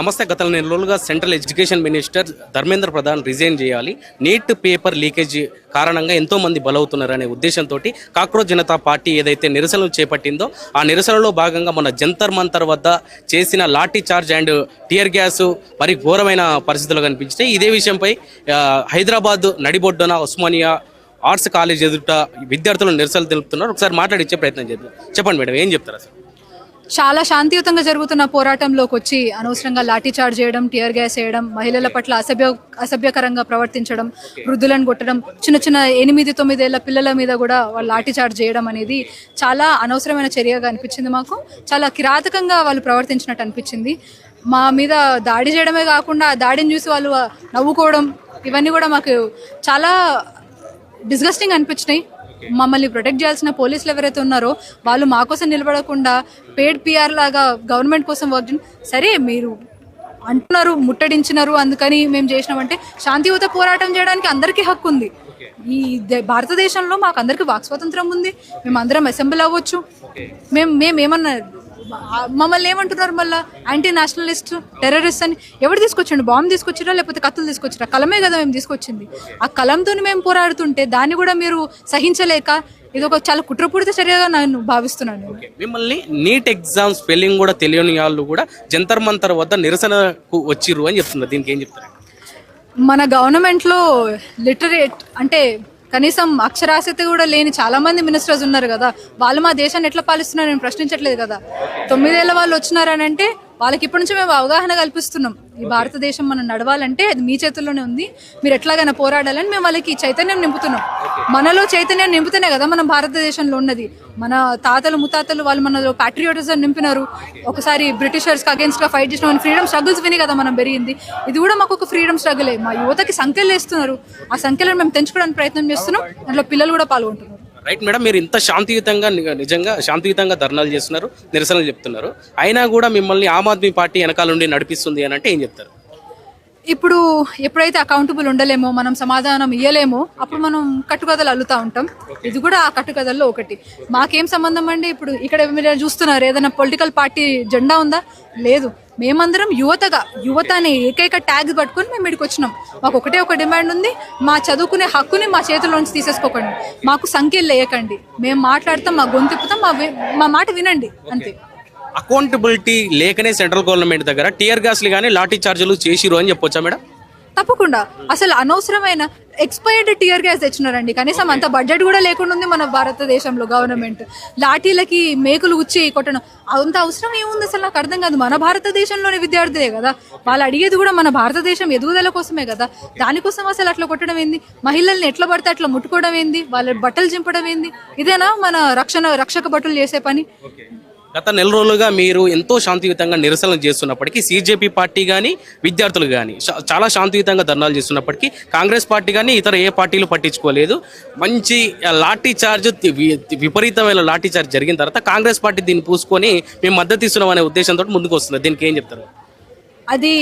నమస్తే. గత నెల రోజులుగా central education minister Dharmendra Pradhan resign చేయాలి, నీట్ పేపర్ లీకేజ్ కారణంగా ఎంతో మంది బలవుతున్నారనే ఉద్దేశంతో కాక్రోచ్ జనతా పార్టీ ఏదైతే నిరసనలు చేపట్టిందో ఆ నిరసనలో భాగంగా మన జంతర్ మంతర్ వద్ద చేసిన lathi charge and tear gas మరి ఘోరమైన పరిస్థితులు కనిపించినాయి. ఇదే విషయంపై హైదరాబాద్ నడిబొడ్డున ఉస్మానియా ఆర్ట్స్ కాలేజ్ ఎదుట విద్యార్థులు నిరసనలు తెలుపుతున్నారు. ఒకసారి మాట్లాడిచ్చే ప్రయత్నం చేద్దాం. చెప్పండి మేడం, ఏం చెప్తారు అసలు? చాలా శాంతియుతంగా జరుగుతున్న పోరాటంలోకి వచ్చి అనవసరంగా లాఠీ చార్జ్ చేయడం, టియర్ గ్యాస్ చేయడం, మహిళల పట్ల అసభ్యకరంగా ప్రవర్తించడం, వృద్ధులను కొట్టడం, చిన్న చిన్న 8-9 ఏళ్ల పిల్లల మీద కూడా వాళ్ళు లాఠీ చార్జ్ చేయడం అనేది చాలా అనవసరమైన చర్యగా అనిపించింది. మాకు చాలా కిరాతకంగా వాళ్ళు ప్రవర్తించినట్టు అనిపించింది. మా మీద దాడి చేయడమే కాకుండా ఆ దాడిని చూసి వాళ్ళు నవ్వుకోవడం, ఇవన్నీ కూడా మాకు చాలా డిస్గస్టింగ్ అనిపించినాయి. మమ్మల్ని ప్రొటెక్ట్ చేయాల్సిన పోలీసులు ఎవరైతే ఉన్నారో వాళ్ళు మా కోసం నిలబడకుండా పెయిడ్ పిఆర్ లాగా గవర్నమెంట్ కోసం వర్క్ సరే మీరు అంటున్నారు, ముట్టడించినారు, అందుకని మేము చేసినామంటే శాంతియుత పోరాటం చేయడానికి అందరికీ హక్కు ఉంది. ఈ భారతదేశంలో మాకు అందరికీ వాక్ స్వాతంత్రం ఉంది. మేము అందరం అసెంబ్లీ అవ్వచ్చు. మేమేమన్నా మమ్మల్ని ఏమంటున్నారు మళ్ళీ యాంటీ నేషనలిస్ట్, టెర్రరిస్ట్ అని ఎవరు తీసుకొచ్చిండు? బాంబు తీసుకొచ్చిరా లేకపోతే కత్తులు తీసుకొచ్చిరా? కలమే కదా మేము తీసుకొచ్చింది. ఆ కలంతో మేము పోరాడుతుంటే దాన్ని కూడా మీరు సహించలేక ఇది ఒక చాలా కుట్రపూరిత చర్యగా నేను భావిస్తున్నాను. మిమ్మల్ని నీట్ ఎగ్జామ్ స్పెల్లింగ్ కూడా తెలియని వాళ్ళు కూడా జంతర్ మంతర్ వద్ద నిరసనకు వచ్చిర్రు అని చెప్తున్నారు. దీనికి ఏం చెప్తారు? మన గవర్నమెంట్లో లిటరేట్ అంటే కనీసం అక్షరాస్యత కూడా లేని చాలా మంది మినిస్టర్స్ ఉన్నారు కదా. వాళ్ళు మా దేశాన్ని ఎట్లా పాలిస్తున్నారు నేను ప్రశ్నించట్లేదు కదా. 9 ఏళ్ల వాళ్ళు వచ్చినారని అంటే వాళ్ళకి ఇప్పటి నుంచి మేము అవగాహన కల్పిస్తున్నాం. ఈ భారతదేశం మనం నడవాలంటే అది మీ చేతుల్లోనే ఉంది, మీరు ఎట్లాగైనా పోరాడాలని మేము వాళ్ళకి చైతన్యం నింపుతున్నాం. మనలో చైతన్యం నింపుతేనే కదా మనం భారతదేశంలో ఉన్నది. మన తాతలు ముత్తాతలు వాళ్ళు మనలో ప్యాట్రియోటిజం నింపినారు. ఒకసారి బ్రిటిషర్స్కి అగేన్స్ట్గా ఫైట్ చేసిన మన ఫ్రీడమ్ స్ట్రగుల్స్ విని కదా మనం పెరిగింది. ఇది కూడా మాకు ఒక ఫ్రీడమ్ స్ట్రగులే. మా యువతకి సంఖ్యలు వేస్తున్నారు, ఆ సంఖ్యలను మేము తెంచుకోవడానికి ప్రయత్నం చేస్తున్నాం. దాంట్లో పిల్లలు కూడా పాల్గొంటున్నారు. రైట్ మేడం, మీరు ఇంత శాంతియుతంగా నిజంగా శాంతియుతంగా ధర్నాలు చేస్తున్నారు, నిరసనలు చెప్తున్నారు, అయినా కూడా మిమ్మల్ని ఆమ్ ఆద్మీ పార్టీ వెనకాల నుండి నడిపిస్తుంది అని అంటే ఏం చెప్తారు? ఇప్పుడు ఎప్పుడైతే అకౌంటబుల్ ఉండలేమో, మనం సమాధానం ఇవ్వలేమో అప్పుడు మనం కట్టుకథలు అల్లుతూ ఉంటాం. ఇది కూడా ఆ కట్టుకథల్లో ఒకటి. మాకేం సంబంధం అండి? ఇప్పుడు ఇక్కడ మీరు చూస్తున్నారు, ఏదైనా పొలిటికల్ పార్టీ జెండా ఉందా? లేదు. మేమందరం యువత అనే ఏకైక ట్యాగ్ పట్టుకొని మేము ఇక్కడికి వచ్చినాం. మాకు ఒకటే ఒక డిమాండ్ ఉంది, మా చదువుకునే హక్కుని మా చేతుల్లోంచి తీసేసుకోకండి, మాకు సంఖ్యలు లేయకండి, మేము మాట్లాడతాం, మా గొంతిప్పుతాం, మా మాట వినండి, అంతే. అకౌంటబిలిటీ లేకనే సెంట్రల్ గవర్నమెంట్ దగ్గర టియర్ గ్యాస్లు కానీ లాఠీ చార్జీలు చేసిరు అని చెప్పొచ్చా మేడం? తప్పకుండా. అసలు అనవసరమైన ఎక్స్పైర్డ్ టియర్ గ్యాస్ తెచ్చినారండి. కనీసం అంత బడ్జెట్ కూడా లేకుండా ఉంది మన భారతదేశంలో గవర్నమెంట్. లాఠీలకి మేకులు ఉచ్చి కొట్టడం అంత అవసరం ఏముంది అసలు? నాకు అర్థం కాదు. మన భారతదేశంలోని విద్యార్థులే కదా, వాళ్ళు అడిగేది కూడా మన భారతదేశం ఎదుగుదల కోసమే కదా. దానికోసం అసలు అట్లా కొట్టడం ఏంది? మహిళల్ని ఎట్లా పడితే అట్లా ముట్టుకోవడం ఏంది? వాళ్ళ బట్టలు చింపడం ఏంది? ఇదేనా మన రక్షక భటులు చేసే పని? గత నెల రోజులుగా మీరు ఎంతో శాంతియుతంగా నిరసనలు చేస్తున్నప్పటికీ సిజేపీ పార్టీ కానీ విద్యార్థులు కానీ చాలా శాంతియుతంగా ధర్నాలు చేస్తున్నప్పటికీ కాంగ్రెస్ పార్టీ కానీ ఇతర ఏ పార్టీలు పట్టించుకోలేదు. మంచి లాఠీ చార్జ్, విపరీతమైన లాఠీ చార్జ్ జరిగిన తర్వాత కాంగ్రెస్ పార్టీ దీన్ని పూసుకొని మేము మద్దతు ఇస్తున్నాం అనే ఉద్దేశంతో ముందుకు వస్తుంది. దీనికి ఏం చెప్తారు? అది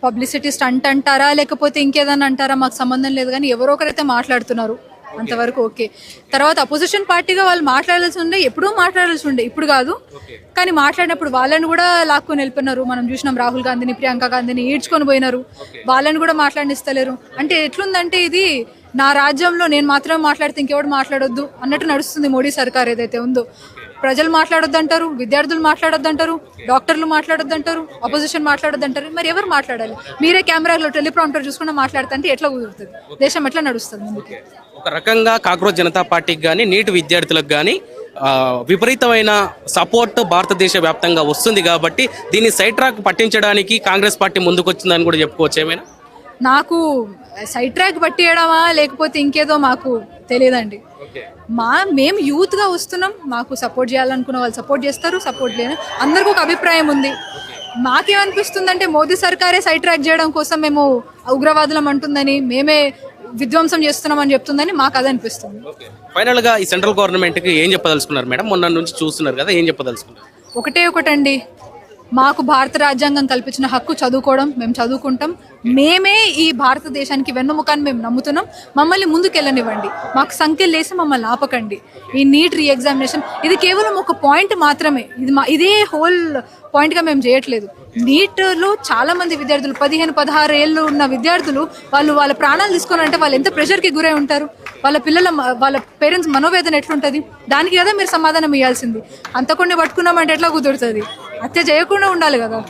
పబ్లిసిటీ స్టంట్ అంటారా లేకపోతే ఇంకేదన్నా అంటారా మాకు సంబంధం లేదు, కానీ ఎవరో ఒకరైతే మాట్లాడుతున్నారు, అంతవరకు ఓకే. తర్వాత అపోజిషన్ పార్టీగా వాళ్ళు మాట్లాడాల్సి ఉండే, ఎప్పుడూ మాట్లాడాల్సి ఉండే, ఇప్పుడు కాదు. కానీ మాట్లాడినప్పుడు వాళ్ళని కూడా లాక్కొని వెళ్ళిపోయినారు. మనం చూసినాం, రాహుల్ గాంధీని, ప్రియాంక గాంధీని ఈడ్చుకొని పోయినారు. వాళ్ళని కూడా మాట్లాడిస్తలేరు. అంటే ఎట్లుందంటే ఇది నా రాజ్యంలో నేను మాత్రమే మాట్లాడితే ఇంకెవడు మాట్లాడొద్దు అన్నట్టు నడుస్తుంది మోడీ సర్కార్ ఏదైతే ఉందో. ప్రజలు మాట్లాడొద్దు అంటారు, విద్యార్థులు మాట్లాడొద్దు అంటారు, డాక్టర్లు మాట్లాడొద్దు అంటారు, అపోజిషన్ మాట్లాడొద్దు అంటారు. మరి ఎవరు మాట్లాడాలి? మీరే కెమెరాలో టెలిప్రాంప్టర్ చూసుకుంటూ మాట్లాడుతుంటే ఎట్లా కుదురుతుంది? దేశం ఎట్లా నడుస్తుంది ముందుకి? ఒక రకంగా కాక్రోచ్ జనతా పార్టీకి కానీ నీట్ విద్యార్థులకు కానీ విపరీతమైన సపోర్ట్ భారతదేశ వ్యాప్తంగా వస్తుంది కాబట్టి దీన్ని సైడ్ ట్రాక్ పట్టించడానికి కాంగ్రెస్ పార్టీ ముందుకు వచ్చిందని కూడా చెప్పుకోవచ్చు. ఏమైనా నాకు సైడ్ ట్రాక్ పట్టియడమా లేకపోతే ఇంకేదో మాకు తెలియదండి. మేము యూత్గా వస్తున్నాం, మాకు సపోర్ట్ చేయాలనుకున్న వాళ్ళు సపోర్ట్ చేస్తారు, సపోర్ట్ లేని అందరికీ ఒక అభిప్రాయం ఉంది. మాకేమనిపిస్తుందంటే మోదీ సర్కారే సైడ్ ట్రాక్ చేయడం కోసం మేము ఉగ్రవాదులం అంటుందని, మేమే విధ్వంసం చేస్తున్నామని చెప్తుందని మాకు అది అనిపిస్తుంది. ఫైనల్ గా ఈ సెంట్రల్ గవర్నమెంట్ కి ఏం చెప్పదలుచుకున్నారు మేడం? మొన్న నుంచి చూస్తున్నారు కదా, ఏం చెప్పదలుచుకున్నారు? ఒకటండి, మాకు భారత రాజ్యాంగం కల్పించిన హక్కు చదువుకోవడం, మేము చదువుకుంటాం. మేమే ఈ భారతదేశానికి వెన్నుముకాన్ని మేము నమ్ముతున్నాం. మమ్మల్ని ముందుకెళ్ళనివ్వండి, మాకు సంఖ్యలు లేసి మమ్మల్ని ఆపకండి. ఈ నీట్ రీ ఎగ్జామినేషన్ ఇది కేవలం ఒక పాయింట్ మాత్రమే. ఇదే హోల్ పాయింట్గా మేము చేయట్లేదు. నీట్లో చాలా మంది విద్యార్థులు 15-16 ఏళ్ళు ఉన్న విద్యార్థులు వాళ్ళ ప్రాణాలు తీసుకోవాలంటే వాళ్ళు ఎంత ప్రెషర్కి గురై ఉంటారు. వాళ్ళ పేరెంట్స్ మనోవేదన ఎట్లుంటుంది, దానికి కదా మీరు సమాధానం ఇవ్వాల్సింది. అంతకొండి పట్టుకున్నామంటే ఎట్లా కుదురుతుంది? హత్య చేయకుండా ఉండాలి కదా.